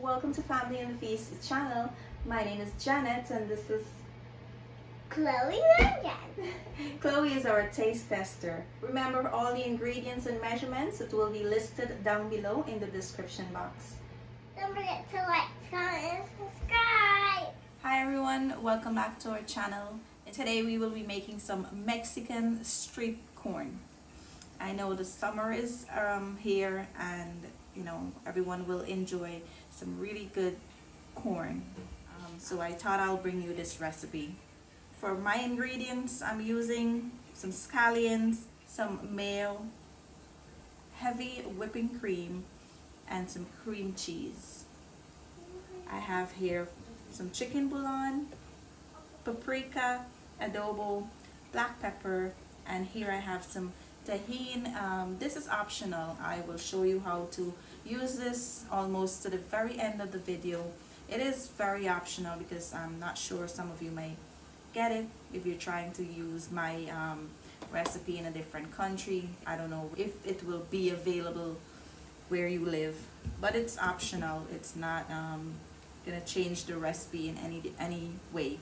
Welcome to Family and the Feast channel. My name is Janet and this is Chloe again. Chloe is our taste tester. Remember all the ingredients and measurements, it will be listed down below in the description box. Don't forget to like, comment, and subscribe. Hi everyone, welcome back to our channel. Today we will be making some Mexican street corn. I know the summer is here and everyone will enjoy some really good corn. So I thought I'll bring you this recipe. For my ingredients, I'm using some scallions, some mayo, heavy whipping cream, and some cream cheese. I have here some chicken bouillon, paprika, adobo, black pepper, and here I have some Tajin. This is optional. I will show you how to use this almost to the very end of the video. It is very optional because I'm not sure some of you may get it if you're trying to use my recipe in a different country. I don't know if it will be available where you live, but it's optional. It's not gonna change the recipe in any way.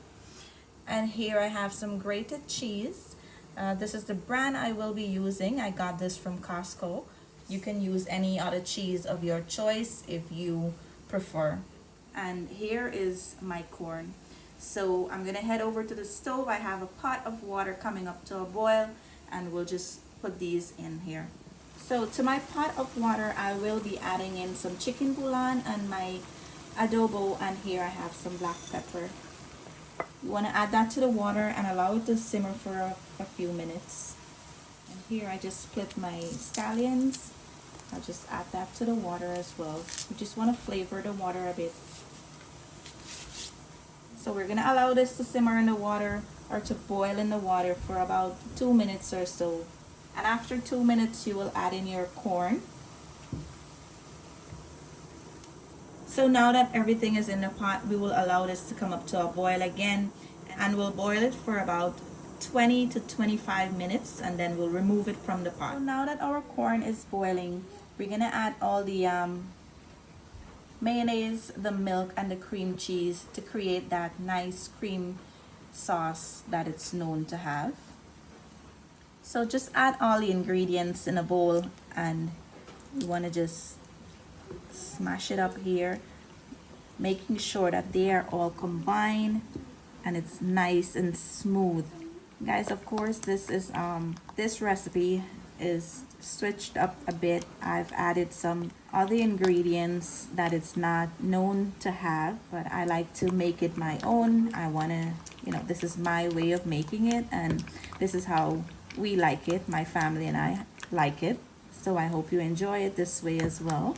And here I have some grated cheese. This is the brand I will be using. I got this from Costco. You can use any other cheese of your choice if you prefer. And here is my corn. So I'm gonna head over to the stove. I have a pot of water coming up to a boil and we'll just put these in here. So to my pot of water, I will be adding in some chicken bouillon and my adobo, and here I have some black pepper. You want to add that to the water and allow it to simmer for a few minutes. And here I just split my scallions. I'll just add that to the water as well. You just want to flavor the water a bit. So we're going to allow this to simmer in the water or to boil in the water for about 2 minutes or so. And after 2 minutes you will add in your corn. So now that everything is in the pot, we will allow this to come up to a boil again, and we'll boil it for about 20 to 25 minutes and then we'll remove it from the pot. So now that our corn is boiling, we're gonna add all the mayonnaise, the milk, and the cream cheese to create that nice cream sauce that it's known to have. So just add all the ingredients in a bowl and you want to just smash it up here, making sure that they are all combined and it's nice and smooth. Guys, of course this is this recipe is switched up a bit. I've added some other ingredients that it's not known to have, but I like to make it my own. I want to, this is my way of making it and this is how we like it. My family and I like it, so I hope you enjoy it this way as well.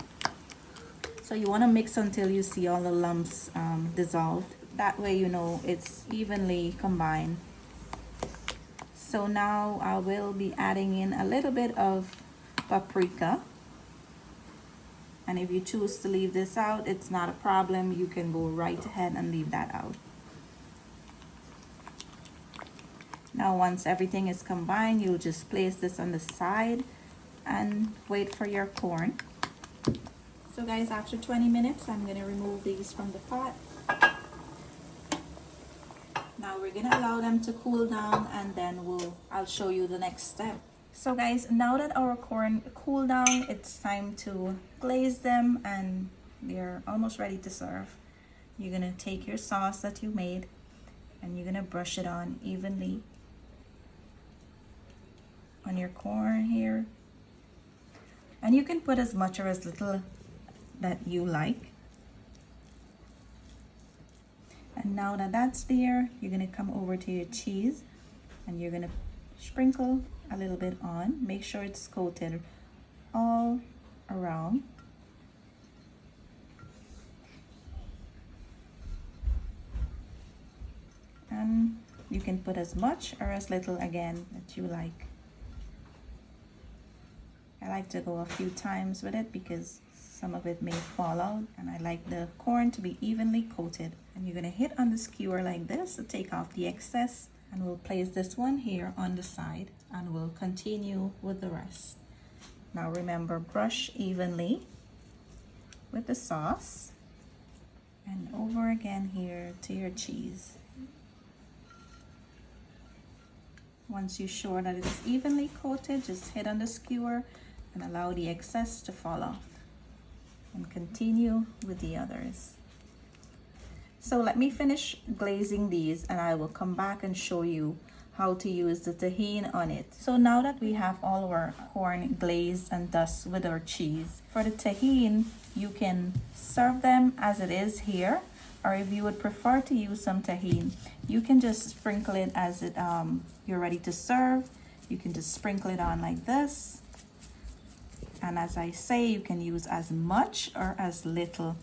So you want to mix until you see all the lumps dissolved. That way it's evenly combined. So now I will be adding in a little bit of paprika. And if you choose to leave this out, it's not a problem. You can go right ahead and leave that out. Now once everything is combined, you'll just place this on the side and wait for your corn. So guys, after 20 minutes, I'm going to remove these from the pot. Now we're going to allow them to cool down and then I'll show you the next step. So guys, now that our corn cooled down, it's time to glaze them and they're almost ready to serve. You're going to take your sauce that you made and you're going to brush it on evenly on your corn here. And you can put as much or as little that you like. And now that that's there, you're going to come over to your cheese and you're going to sprinkle a little bit on. Make sure it's coated all around. And you can put as much or as little again that you like. I like to go a few times with it because some of it may fall out, and I like the corn to be evenly coated. And you're going to hit on the skewer like this to take off the excess, and we'll place this one here on the side and we'll continue with the rest. Now remember, brush evenly with the sauce. And over again here to your cheese. Once you're sure that it's evenly coated, just hit on the skewer and allow the excess to fall off. And continue with the others. So let me finish glazing these and I will come back and show you how to use the tahini on it. So now that we have all of our corn glazed and dust with our cheese, for the tahini, you can serve them as it is here, or if you would prefer to use some tahini, you can just sprinkle it as it you're ready to serve. You can just sprinkle it on like this. And as I say, you can use as much or as little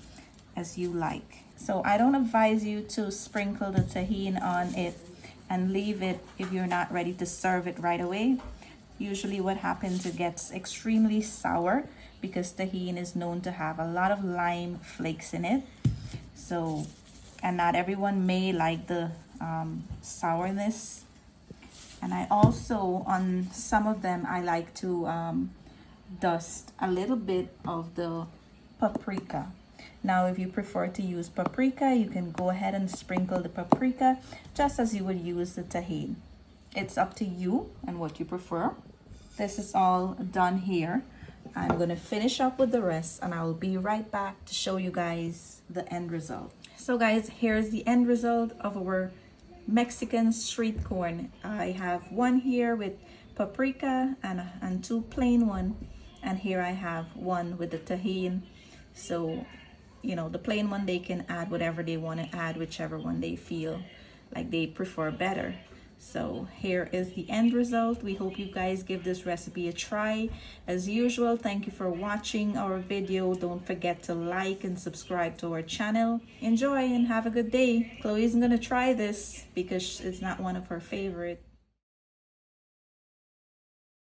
as you like. So I don't advise you to sprinkle the tahini on it and leave it if you're not ready to serve it right away. Usually what happens, it gets extremely sour because tahini is known to have a lot of lime flakes in it. So, and not everyone may like the sourness. And I also, on some of them, I like to dust a little bit of the paprika. Now, if you prefer to use paprika, you can go ahead and sprinkle the paprika just as you would use the tahini. It's up to you and what you prefer. This is all done here. I'm going to finish up with the rest and I will be right back to show you guys the end result. So guys, here's the end result of our Mexican street corn. I have one here with paprika and two plain one, and here I have one with the tahini. So, you know, the plain one, they can add whatever they want to add, whichever one they feel like they prefer better. So here is the end result. We hope you guys give this recipe a try. As usual, thank you for watching our video. Don't forget to like and subscribe to our channel. Enjoy and have a good day. Chloe's gonna try this because it's not one of her favorite.